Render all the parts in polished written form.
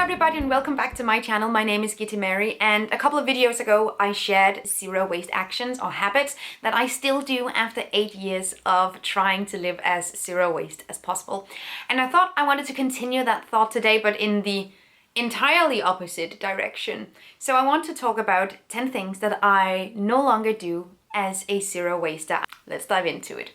Hello everybody and welcome back to my channel. My name is Gitte Mary, and a couple of videos ago I shared zero waste actions or habits that I still do after 8 years of trying to live as zero waste as possible. And I thought I wanted to continue that thought today, but in the entirely opposite direction. So I want to talk about 10 things that I no longer do as a zero waster. Let's dive into it.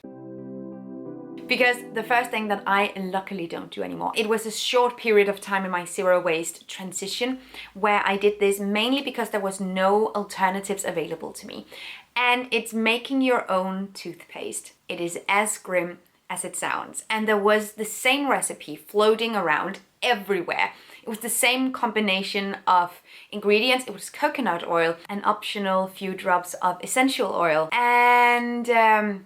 Because the first thing that I luckily don't do anymore, it was a short period of time in my zero waste transition where I did this mainly because there was no alternatives available to me. And it's making your own toothpaste. It is as grim as it sounds. And there was the same recipe floating around everywhere. It was the same combination of ingredients. It was coconut oil, an optional few drops of essential oil, and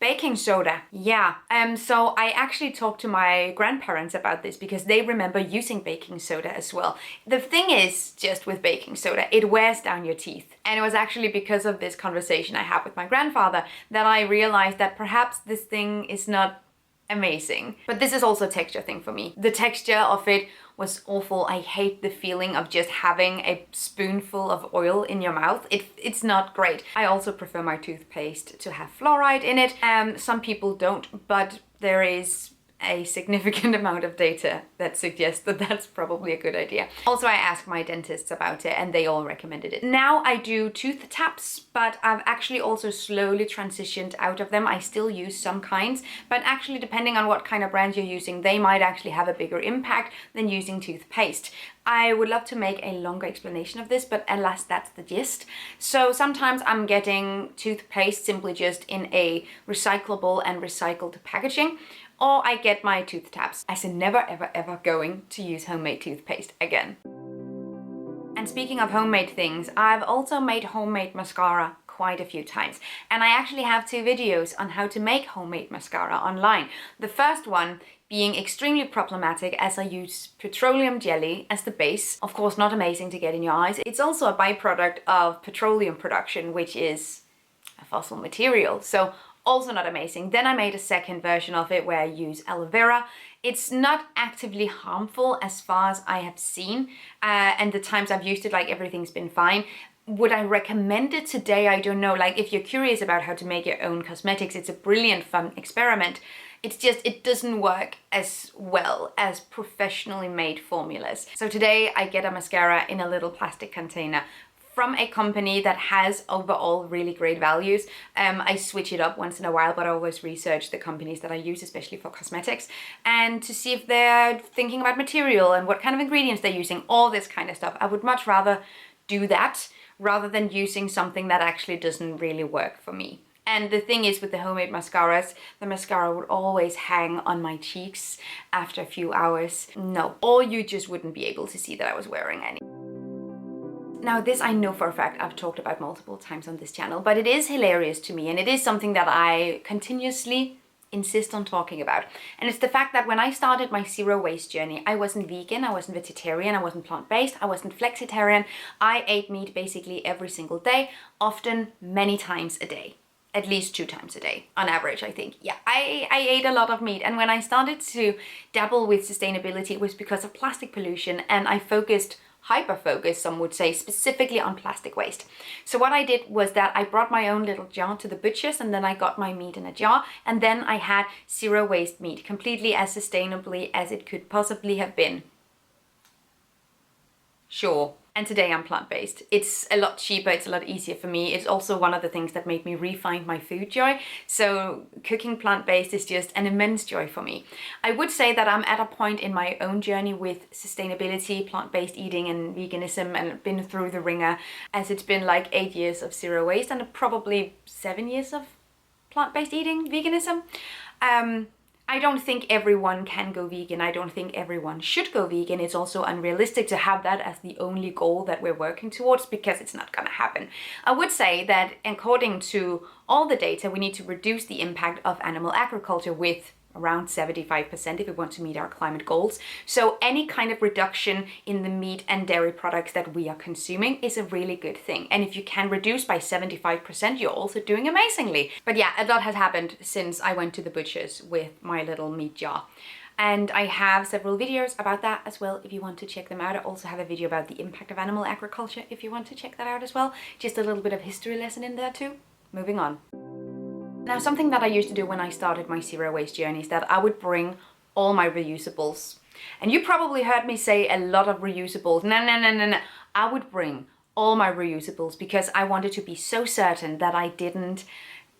baking soda. Yeah. So I actually talked to my grandparents about this because they remember using baking soda as well. The thing is, just with baking soda, it wears down your teeth. And it was actually because of this conversation I had with my grandfather that I realized that perhaps this thing is not amazing. But this is also a texture thing for me. The texture of it was awful. I hate the feeling of just having a spoonful of oil in your mouth. It's not great. I also prefer my toothpaste to have fluoride in it. Some people don't, but there is a significant amount of data that suggests that that's probably a good idea. Also, I asked my dentists about it and they all recommended it. Now I do tooth taps, but I've actually also slowly transitioned out of them. I still use some kinds, but actually depending on what kind of brand you're using, they might actually have a bigger impact than using toothpaste. I would love to make a longer explanation of this, but alas, that's the gist. So sometimes I'm getting toothpaste simply just in a recyclable and recycled packaging, or I get my tooth taps. I say never ever ever going to use homemade toothpaste again. And speaking of homemade things, I've also made homemade mascara quite a few times. And I actually have 2 videos on how to make homemade mascara online. The first one being extremely problematic as I use petroleum jelly as the base. Of course, not amazing to get in your eyes. It's also a byproduct of petroleum production, which is a fossil material. So also not amazing. Then I made a second version of it where I use aloe vera. It's not actively harmful as far as I have seen, and the times I've used it, like, everything's been fine. Would I recommend it today? I don't know. Like, if you're curious about how to make your own cosmetics, it's a brilliant fun experiment. It's just, it doesn't work as well as professionally made formulas. So today I get a mascara in a little plastic container from a company that has overall really great values. I switch it up once in a while, but I always research the companies that I use, especially for cosmetics, and to see if they're thinking about material and what kind of ingredients they're using, all this kind of stuff. I would much rather do that rather than using something that actually doesn't really work for me. And the thing is, with the homemade mascaras, the mascara would always hang on my cheeks after a few hours. No, or you just wouldn't be able to see that I was wearing any. Now, this I know for a fact I've talked about multiple times on this channel, but it is hilarious to me, and it is something that I continuously insist on talking about. And it's the fact that when I started my zero waste journey, I wasn't vegan, I wasn't vegetarian, I wasn't plant-based, I wasn't flexitarian. I ate meat basically every single day, often many times a day. At least 2 times a day, on average, I think. Yeah, I ate a lot of meat. And when I started to dabble with sustainability, it was because of plastic pollution, and I hyper-focused, some would say, specifically on plastic waste. So what I did was that I brought my own little jar to the butcher's, and then I got my meat in a jar, and then I had zero waste meat, completely as sustainably as it could possibly have been. Sure. And today I'm plant-based. It's a lot cheaper, it's a lot easier for me. It's also one of the things that made me refine my food joy. So cooking plant-based is just an immense joy for me. I would say that I'm at a point in my own journey with sustainability, plant-based eating and veganism, and been through the ringer, as it's been like 8 years of zero waste and probably 7 years of plant-based eating, veganism. I don't think everyone can go vegan. I don't think everyone should go vegan. It's also unrealistic to have that as the only goal that we're working towards, because it's not gonna happen. I would say that according to all the data, we need to reduce the impact of animal agriculture with around 75% if we want to meet our climate goals. So any kind of reduction in the meat and dairy products that we are consuming is a really good thing. And if you can reduce by 75%, you're also doing amazingly. But yeah, a lot has happened since I went to the butcher's with my little meat jar. And I have several videos about that as well if you want to check them out. I also have a video about the impact of animal agriculture if you want to check that out as well. Just a little bit of history lesson in there too. Moving on. Now, something that I used to do when I started my zero waste journey is that I would bring all my reusables. And you probably heard me say a lot of reusables. No. I would bring all my reusables because I wanted to be so certain that I didn't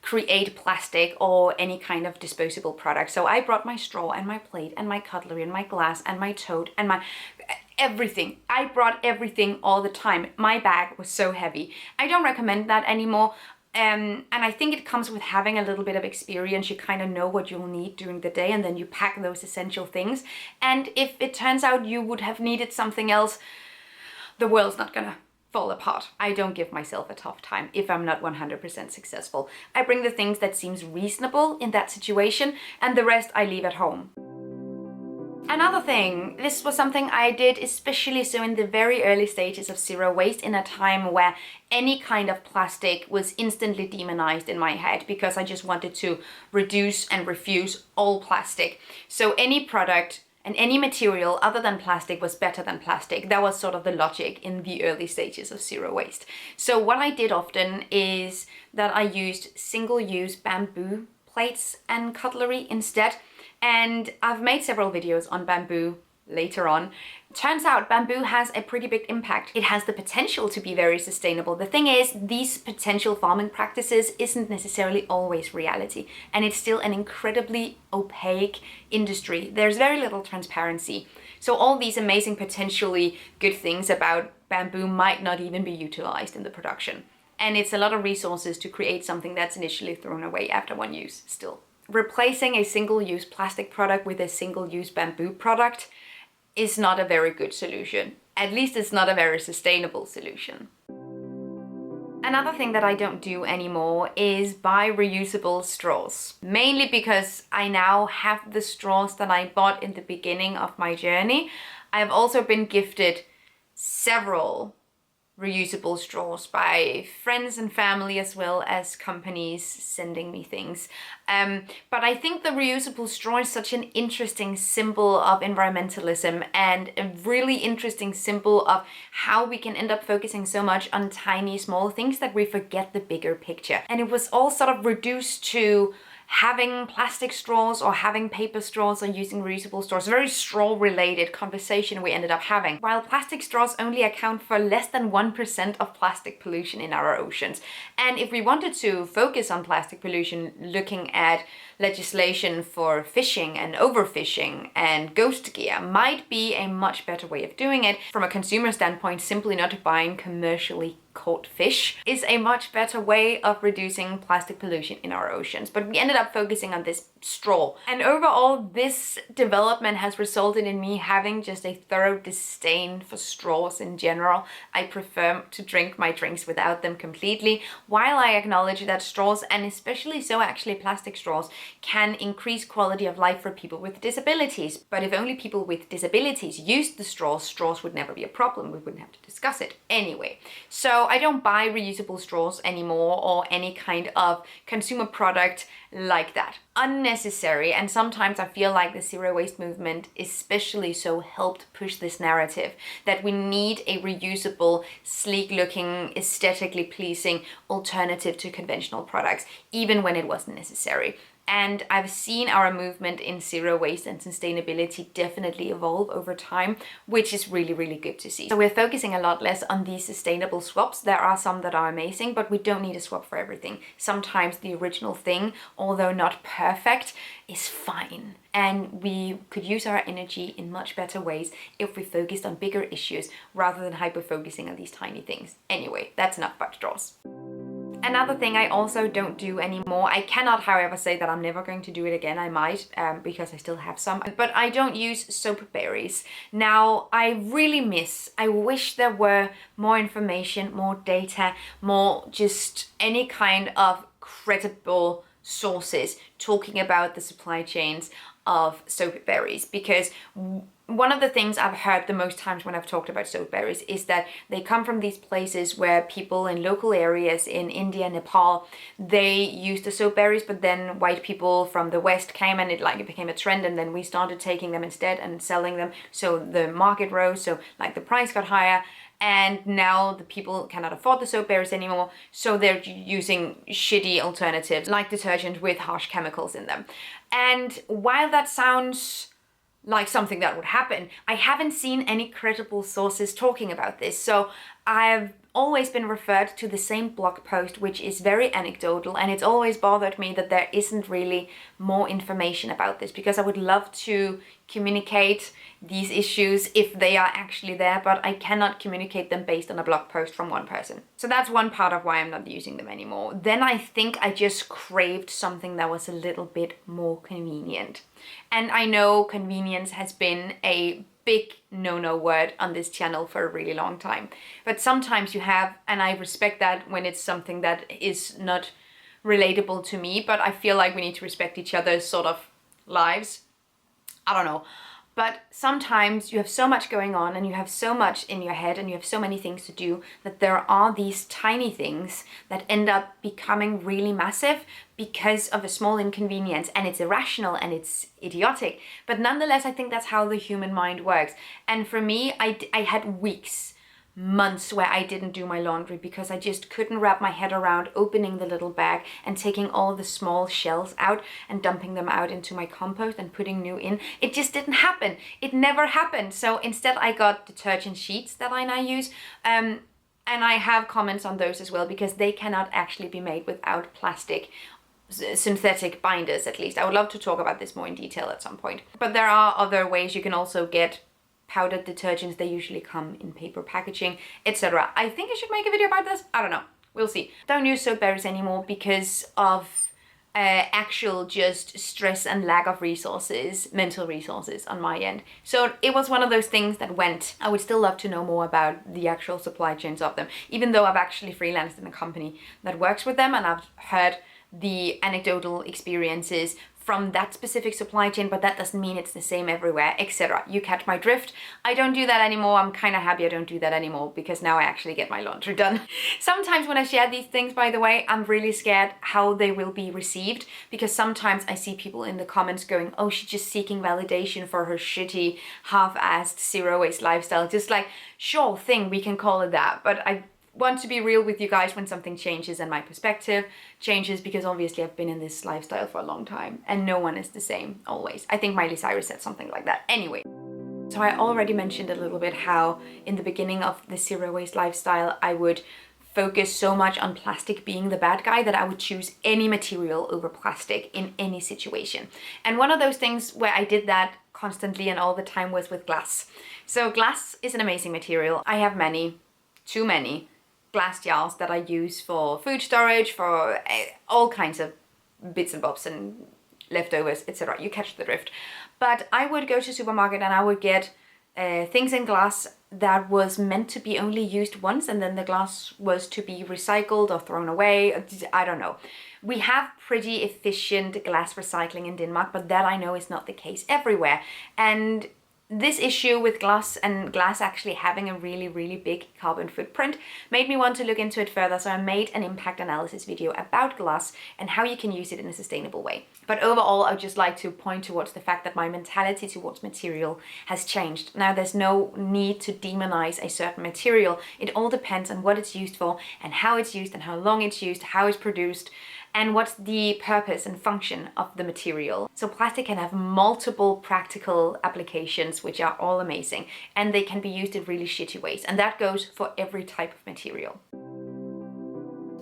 create plastic or any kind of disposable product. So I brought my straw and my plate and my cutlery and my glass and my tote and my everything. I brought everything all the time. My bag was so heavy. I don't recommend that anymore. And I think it comes with having a little bit of experience. You kind of know what you'll need during the day, and then you pack those essential things. And if it turns out you would have needed something else, the world's not gonna fall apart. I don't give myself a tough time if I'm not 100% successful. I bring the things that seems reasonable in that situation, and the rest I leave at home. Another thing, this was something I did especially so in the very early stages of zero waste, in a time where any kind of plastic was instantly demonized in my head because I just wanted to reduce and refuse all plastic. So any product and any material other than plastic was better than plastic. That was sort of the logic in the early stages of zero waste. So what I did often is that I used single-use bamboo plates and cutlery instead. And I've made several videos on bamboo later on. Turns out bamboo has a pretty big impact. It has the potential to be very sustainable. The thing is, these potential farming practices isn't necessarily always reality, and it's still an incredibly opaque industry. There's very little transparency. So all these amazing potentially good things about bamboo might not even be utilized in the production. And it's a lot of resources to create something that's initially thrown away after one use still. Replacing a single-use plastic product with a single-use bamboo product is not a very good solution. At least it's not a very sustainable solution. Another thing that I don't do anymore is buy reusable straws. Mainly because I now have the straws that I bought in the beginning of my journey. I have also been gifted several reusable straws by friends and family, as well as companies sending me things. But I think the reusable straw is such an interesting symbol of environmentalism, and a really interesting symbol of how we can end up focusing so much on tiny, small things that we forget the bigger picture. And it was all sort of reduced to having plastic straws or having paper straws or using reusable straws. A very straw related conversation we ended up having. While plastic straws only account for less than 1% of plastic pollution in our oceans. And if we wanted to focus on plastic pollution, looking at legislation for fishing and overfishing and ghost gear might be a much better way of doing it. From a consumer standpoint, simply not buying commercially caught fish is a much better way of reducing plastic pollution in our oceans. But we ended up focusing on this straw. And overall, this development has resulted in me having just a thorough disdain for straws in general. I prefer to drink my drinks without them completely, while I acknowledge that straws, and especially so actually plastic straws, can increase quality of life for people with disabilities. But if only people with disabilities used the straws, straws would never be a problem. We wouldn't have to discuss it anyway. So I don't buy reusable straws anymore, or any kind of consumer product like that. Unnecessary, and sometimes I feel like the zero waste movement especially so helped push this narrative that we need a reusable, sleek looking, aesthetically pleasing alternative to conventional products, even when it wasn't necessary. And I've seen our movement in zero waste and sustainability definitely evolve over time, which is really, really good to see. So we're focusing a lot less on these sustainable swaps. There are some that are amazing, but we don't need a swap for everything. Sometimes the original thing, although not perfect, is fine. And we could use our energy in much better ways if we focused on bigger issues rather than hyper-focusing on these tiny things. Anyway, that's enough about straws. Another thing I also don't do anymore, I cannot however say that I'm never going to do it again. I might, because I still have some, but I don't use soap berries. Now, I wish there were more information, more data, more just any kind of credible sources talking about the supply chains of soap berries, because one of the things I've heard the most times when I've talked about soap berries is that they come from these places where people in local areas in India, Nepal, they used the soap berries, but then white people from the West came and it became a trend, and then we started taking them instead and selling them. So the market rose, so like the price got higher, and now the people cannot afford the soap berries anymore, so they're using shitty alternatives like detergent with harsh chemicals in them. And while that sounds like something that would happen, I haven't seen any credible sources talking about this. So I've always been referred to the same blog post, which is very anecdotal, and it's always bothered me that there isn't really more information about this, because I would love to communicate these issues if they are actually there, but I cannot communicate them based on a blog post from one person. So that's one part of why I'm not using them anymore. Then I think I just craved something that was a little bit more convenient. And I know convenience has been a big no-no word on this channel for a really long time. But sometimes you have, and I respect that when it's something that is not relatable to me, but I feel like we need to respect each other's sort of lives. I don't know. But sometimes you have so much going on and you have so much in your head and you have so many things to do that there are these tiny things that end up becoming really massive because of a small inconvenience, and it's irrational and it's idiotic. But nonetheless, I think that's how the human mind works. And for me, I had weeks, months where I didn't do my laundry because I just couldn't wrap my head around opening the little bag and taking all the small shells out and dumping them out into my compost and putting new in. It just didn't happen. It never happened. So instead I got detergent sheets that I now use. And I have comments on those as well, because they cannot actually be made without plastic, synthetic binders at least. I would love to talk about this more in detail at some point. But there are other ways you can also get powdered detergents. They usually come in paper packaging, etc. I think I should make a video about this. I don't know. We'll see. Don't use soap berries anymore because of actual just stress and lack of resources, mental resources on my end. So it was one of those things that went. I would still love to know more about the actual supply chains of them, even though I've actually freelanced in a company that works with them, and I've heard the anecdotal experiences from that specific supply chain, but that doesn't mean it's the same everywhere, etc. You catch my drift. I don't do that anymore. I'm kind of happy I don't do that anymore, because now I actually get my laundry done. Sometimes when I share these things, by the way, I'm really scared how they will be received, because sometimes I see people in the comments going, oh, she's just seeking validation for her shitty, half-assed, zero-waste lifestyle. Just like, sure thing, we can call it that, but I want to be real with you guys when something changes and my perspective changes, because obviously I've been in this lifestyle for a long time and no one is the same always. I think Miley Cyrus said something like that. Anyway, so I already mentioned a little bit how in the beginning of the zero waste lifestyle I would focus so much on plastic being the bad guy that I would choose any material over plastic in any situation. And one of those things where I did that constantly and all the time was with glass. So glass is an amazing material. I have too many glass jars that I use for food storage, for all kinds of bits and bobs and leftovers, etc. You catch the drift. But I would go to supermarket and I would get things in glass that was meant to be only used once, and then the glass was to be recycled or thrown away. I don't know. We have pretty efficient glass recycling in Denmark, but that I know is not the case everywhere. And this issue with glass, and glass actually having a really, really big carbon footprint, made me want to look into it further. So I made an impact analysis video about glass and how you can use it in a sustainable way. But overall, I would just like to point towards the fact that my mentality towards material has changed. Now, there's no need to demonize a certain material. It all depends on what it's used for and how it's used and how long it's used, how it's produced, and what's the purpose and function of the material. So plastic can have multiple practical applications, which are all amazing, and they can be used in really shitty ways. And that goes for every type of material.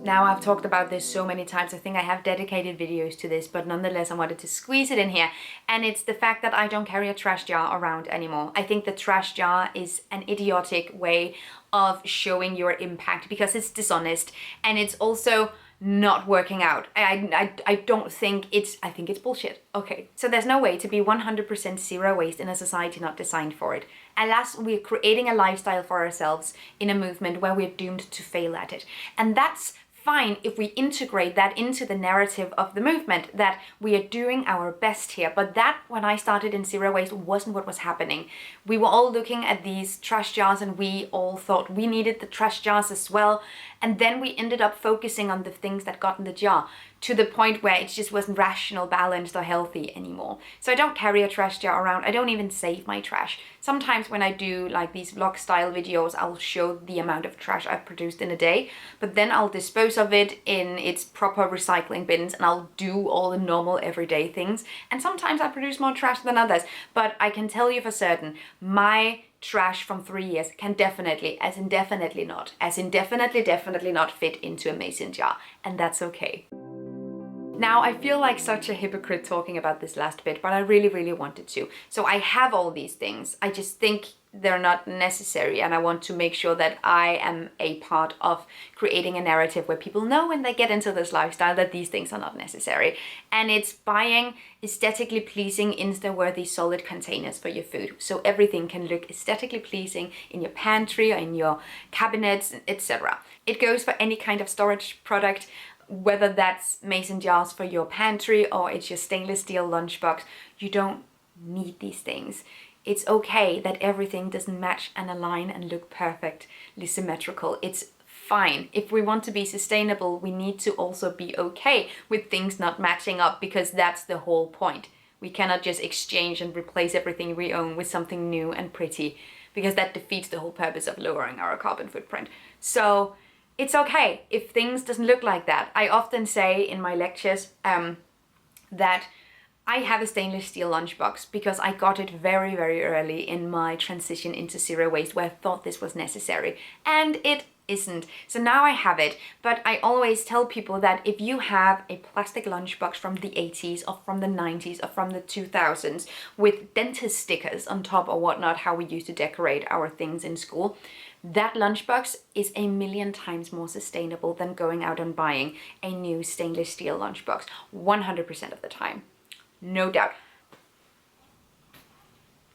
Now, I've talked about this so many times. I think I have dedicated videos to this, but nonetheless, I wanted to squeeze it in here. And it's the fact that I don't carry a trash jar around anymore. I think the trash jar is an idiotic way of showing your impact, because it's dishonest, and it's also not working out. I don't think I think it's bullshit. Okay, so there's no way to be 100% zero waste in a society not designed for it. Alas, we're creating a lifestyle for ourselves in a movement where we're doomed to fail at it. And that's fine if we integrate that into the narrative of the movement, that we are doing our best here. But that, when I started in zero waste, wasn't what was happening. We were all looking at these trash jars and we all thought we needed the trash jars as well. And then we ended up focusing on the things that got in the jar, to the point where it just wasn't rational, balanced, or healthy anymore. So I don't carry a trash jar around. I don't even save my trash. Sometimes when I do like these vlog style videos, I'll show the amount of trash I've produced in a day, but then I'll dispose of it in its proper recycling bins and I'll do all the normal everyday things. And sometimes I produce more trash than others, but I can tell you for certain, my trash from 3 years can definitely definitely not fit into a mason jar, and that's okay. Now, I feel like such a hypocrite talking about this last bit, but I really wanted to. So I have all these things. I just think they're not necessary, and I want to make sure that I am a part of creating a narrative where people know when they get into this lifestyle that these things are not necessary. And it's buying aesthetically pleasing, Insta-worthy solid containers for your food, so everything can look aesthetically pleasing in your pantry or in your cabinets, etc. It goes for any kind of storage product, whether that's mason jars for your pantry or it's your stainless steel lunchbox. You don't need these things. It's okay that everything doesn't match and align and look perfectly symmetrical. It's fine. If we want to be sustainable, we need to also be okay with things not matching up, because that's the whole point. We cannot just exchange and replace everything we own with something new and pretty, because that defeats the whole purpose of lowering our carbon footprint. So it's okay if things doesn't look like that. I often say in my lectures that I have a stainless steel lunchbox because I got it very early in my transition into zero waste, where I thought this was necessary, and it isn't. So now I have it, but I always tell people that if you have a plastic lunchbox from the 80s or from the 90s or from the 2000s with dentist stickers on top or whatnot, how we used to decorate our things in school, that lunchbox is a million times more sustainable than going out and buying a new stainless steel lunchbox 100% of the time. No doubt.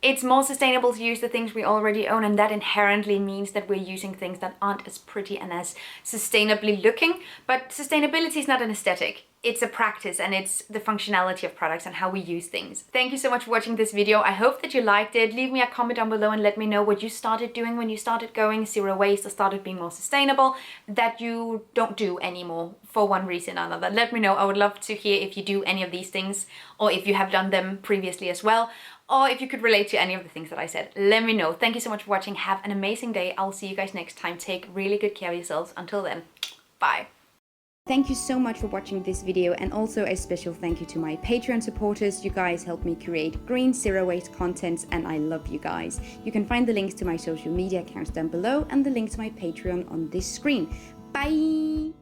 It's more sustainable to use the things we already own, and that inherently means that we're using things that aren't as pretty and as sustainably looking. But sustainability is not an aesthetic. It's a practice, and it's the functionality of products and how we use things. Thank you so much for watching this video. I hope that you liked it. Leave me a comment down below and let me know what you started doing when you started going zero waste or started being more sustainable that you don't do anymore for one reason or another. Let me know. I would love to hear if you do any of these things, or if you have done them previously as well, or if you could relate to any of the things that I said. Let me know. Thank you so much for watching. Have an amazing day. I'll see you guys next time. Take really good care of yourselves. Until then, bye. Thank you so much for watching this video, and also a special thank you to my Patreon supporters. You guys help me create green zero waste content, and I love you guys. You can find the links to my social media accounts down below and the link to my Patreon on this screen. Bye!